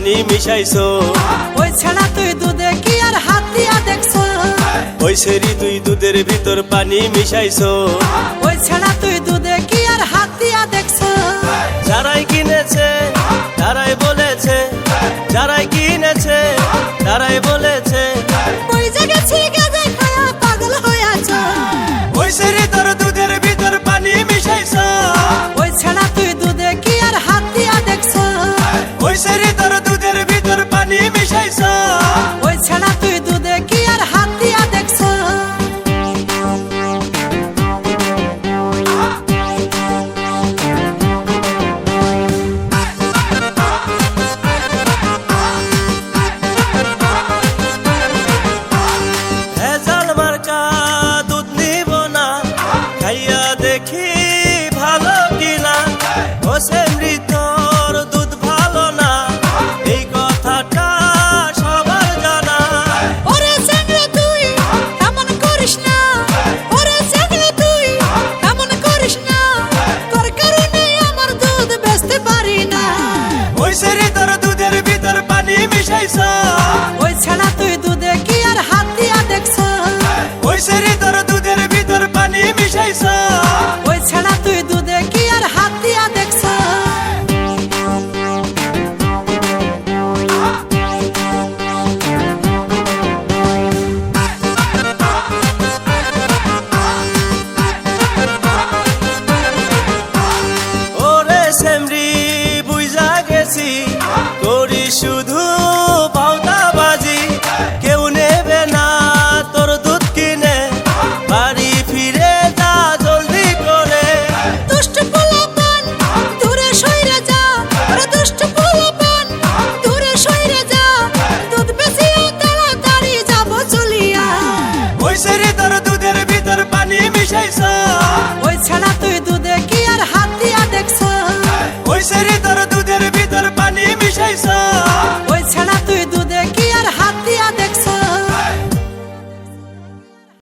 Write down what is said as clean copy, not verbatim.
পানি মিশাইছো। ওই ছাড়া তুই দুধে কি আর হাত দিয়া দেখছো? ওই সেরি তুই দুধের ভিতর পানি মিশাইছো। ওই ছাড়া তুই দুধে কি আর হাত দিয়া দেখছো? যারাই কিনেছে তারাই বলেছে, যারাই কিনেছে তারাই বলেছে, ওই জায়গাছি গাঁজা খায়া পাগল হইয়াছো। ওই সেরি তোর দুধের ভিতর পানি মিশাইছো। ওই ছাড়া তুই দুধে কি আর হাত দিয়া দেখছো? ওই সেরি